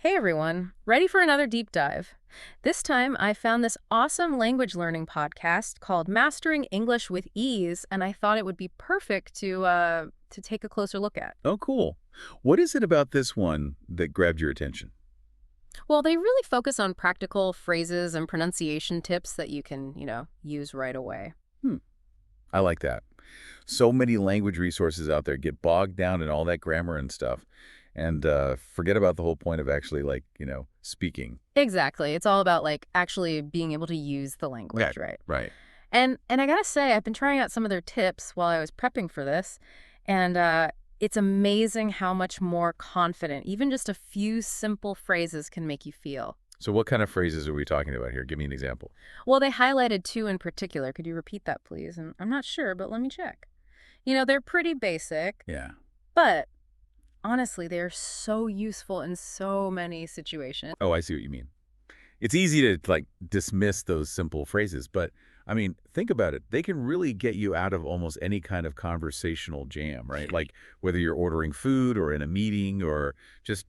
Hey everyone, ready for another deep dive? This time I found this awesome language learning podcast called Mastering English with Ease, and I thought it would be perfect to take a closer look at. Oh, cool. What is it about this one that grabbed your attention? Well, they really focus on practical phrases and pronunciation tips that you can, use right away. Hmm, I like that. So many language resources out there get bogged down in all that grammar and stuff and forget about the whole point of actually, speaking. Exactly. It's all about actually being able to use the Okay. language, right? Right. And I gotta say, I've been trying out some of their tips while I was prepping for this, and it's amazing how much more confident even just a few simple phrases can make you feel. So what kind of phrases are we talking about here? Give me an example. Well, they highlighted two in particular. Could you repeat that, please? And I'm not sure, but let me check. They're pretty basic, Yeah. but honestly, they're so useful in so many situations. Oh, I see what you mean. It's easy to, dismiss those simple phrases, but, I mean, think about it. They can really get you out of almost any kind of conversational jam, right? Like, whether you're ordering food or in a meeting or just,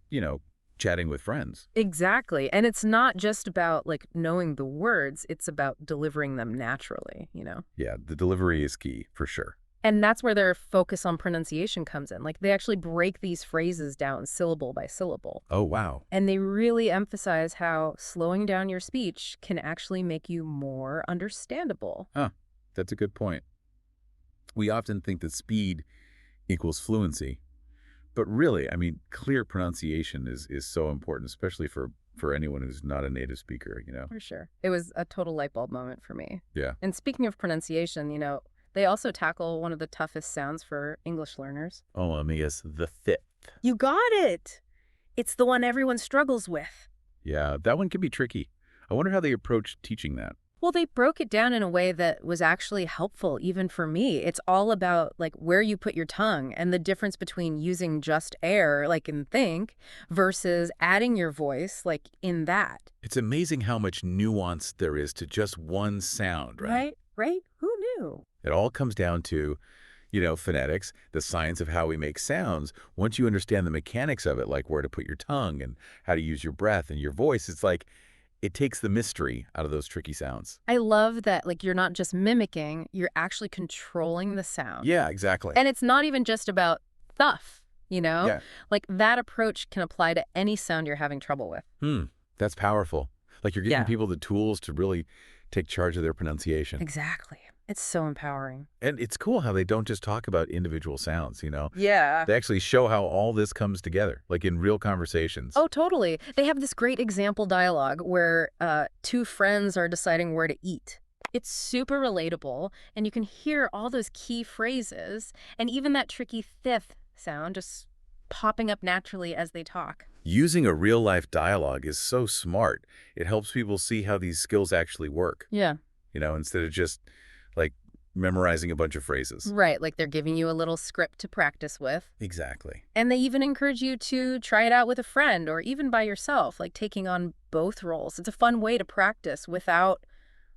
chatting with friends. Exactly. And it's not just about knowing the words, it's about delivering them naturally. Yeah, the delivery is key, for sure. And that's where their focus on pronunciation comes in. They actually break these phrases down syllable by syllable. Oh, wow. And they really emphasize how slowing down your speech can actually make you more understandable. Huh, that's a good point. We often think that speed equals fluency, but really, I mean, clear pronunciation is so important, especially for anyone who's not a native speaker. For sure. It was a total light bulb moment for me. Yeah. And speaking of pronunciation, they also tackle one of the toughest sounds for English learners. Oh, let me guess, the fifth. You got it! It's the one everyone struggles with. Yeah, that one can be tricky. I wonder how they approach teaching that. Well, they broke it down in a way that was actually helpful even for me. It's all about where you put your tongue and the difference between using just air in think versus adding your voice in that. It's amazing how much nuance there is to just one sound, right? Right? Right? Who knew? It all comes down to, phonetics, the science of how we make sounds. Once you understand the mechanics of it, like where to put your tongue and how to use your breath and your voice, it's like it takes the mystery out of those tricky sounds. I love that you're not just mimicking, you're actually controlling the sound. Yeah, exactly. And it's not even just about thuff. Yeah. That approach can apply to any sound you're having trouble with. That's powerful. Like you're giving Yeah. people the tools to really take charge of their pronunciation. Exactly. It's so empowering. And it's cool how they don't just talk about individual sounds. Yeah. They actually show how all this comes together, like in real conversations. Oh, totally. They have this great example dialogue where two friends are deciding where to eat. It's super relatable, and you can hear all those key phrases, and even that tricky fifth sound just popping up naturally as they talk. Using a real-life dialogue is so smart. It helps people see how these skills actually work, Yeah. instead of just, memorizing a bunch of phrases. Right, they're giving you a little script to practice with. Exactly. And they even encourage you to try it out with a friend or even by yourself, taking on both roles. It's a fun way to practice without,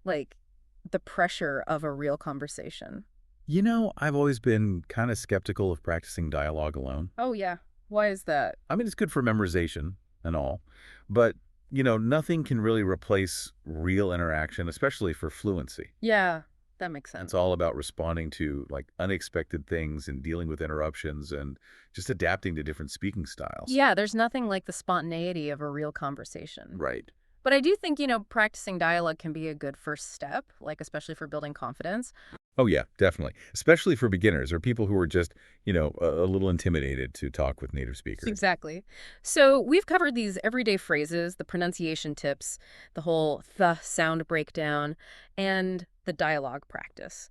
the pressure of a real conversation. I've always been kind of skeptical of practicing dialogue alone. Oh, yeah. Why is that? I mean, it's good for memorization and all, but, nothing can really replace real interaction, especially for fluency. Yeah, that makes sense. It's all about responding to, unexpected things and dealing with interruptions and just adapting to different speaking styles. Yeah, there's nothing like the spontaneity of a real conversation. Right. But I do think, practicing dialogue can be a good first step, especially for building confidence. Oh, yeah, definitely. Especially for beginners or people who are just, a little intimidated to talk with native speakers. Exactly. So we've covered these everyday phrases, the pronunciation tips, the whole the sound breakdown, and the dialogue practice.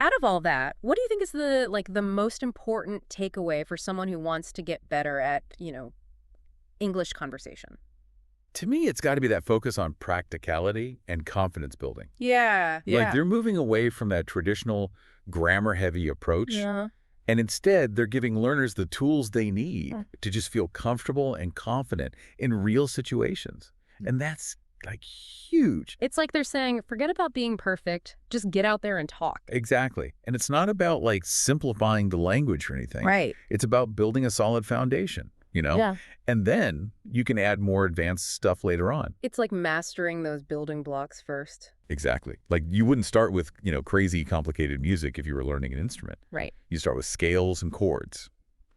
Out of all that, what do you think is the most important takeaway for someone who wants to get better at, English conversation? To me, it's got to be that focus on practicality and confidence building. Yeah. They're moving away from that traditional grammar-heavy approach. Yeah. And instead, they're giving learners the tools they need to just feel comfortable and confident in real situations. And that's, huge. It's like they're saying, forget about being perfect. Just get out there and talk. Exactly. And it's not about, simplifying the language or anything. Right. It's about building a solid foundation. you know? Yeah. And then you can add more advanced stuff later on. It's like mastering those building blocks first. Exactly. Like you wouldn't start with, crazy complicated music if you were learning an instrument. Right. You start with scales and chords.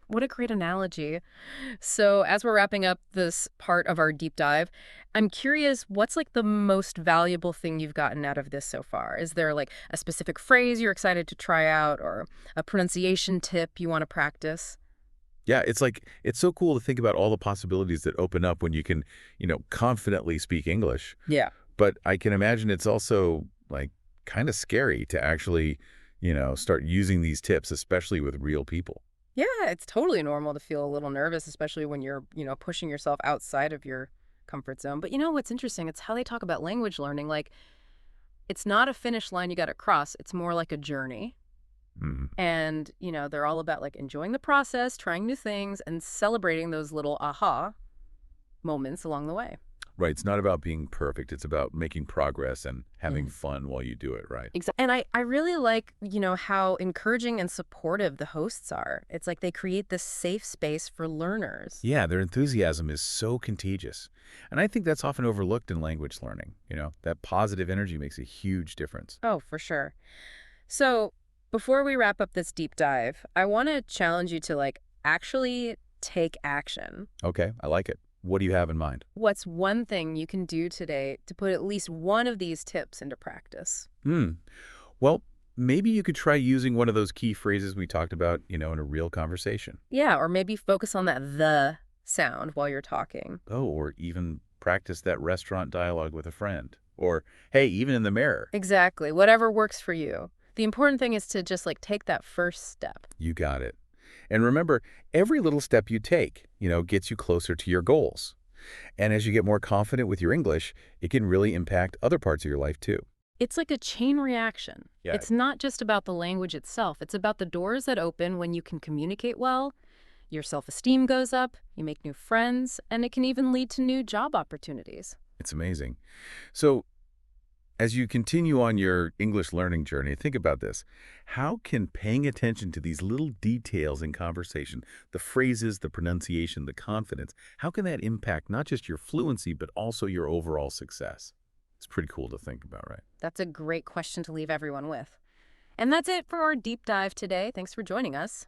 What a great analogy. So, as we're wrapping up this part of our deep dive, I'm curious, what's like the most valuable thing you've gotten out of this so far? Is there like a specific phrase you're excited to try out or a pronunciation tip you want to practice? Yeah, it's so cool to think about all the possibilities that open up when you can, confidently speak English. Yeah. But I can imagine it's also like kind of scary to actually, start using these tips, especially with real people. Yeah, it's totally normal to feel a little nervous, especially when you're, pushing yourself outside of your comfort zone. But you know what's interesting? It's how they talk about language learning. Like, it's not a finish line you got to cross. It's more like a journey. Mhm. And, they're all about like enjoying the process, trying new things, and celebrating those little aha moments along the way. Right. It's not about being perfect. It's about making progress and having Mm. fun while you do it, right? Exactly. And I really like, how encouraging and supportive the hosts are. It's like they create this safe space for learners. Yeah, their enthusiasm is so contagious. And I think that's often overlooked in language learning. That positive energy makes a huge difference. Oh, for sure. So before we wrap up this deep dive, I want to challenge you to like actually take action. Okay, I like it. What do you have in mind? What's one thing you can do today to put at least one of these tips into practice? Hmm. Well, maybe you could try using one of those key phrases we talked about, in a real conversation. Yeah, or maybe focus on that the sound while you're talking. Oh, or even practice that restaurant dialogue with a friend. Or, hey, even in the mirror. Exactly. Whatever works for you. The important thing is to just like take that first step. You got it. And remember, every little step you take, gets you closer to your goals. And as you get more confident with your English, it can really impact other parts of your life too. It's like a chain reaction. Yeah. It's not just about the language itself. It's about the doors that open when you can communicate well. Your self-esteem goes up, you make new friends, and it can even lead to new job opportunities. It's amazing. So, as you continue on your English learning journey, think about this. How can paying attention to these little details in conversation, the phrases, the pronunciation, the confidence, how can that impact not just your fluency, but also your overall success? It's pretty cool to think about, right? That's a great question to leave everyone with. And that's it for our deep dive today. Thanks for joining us.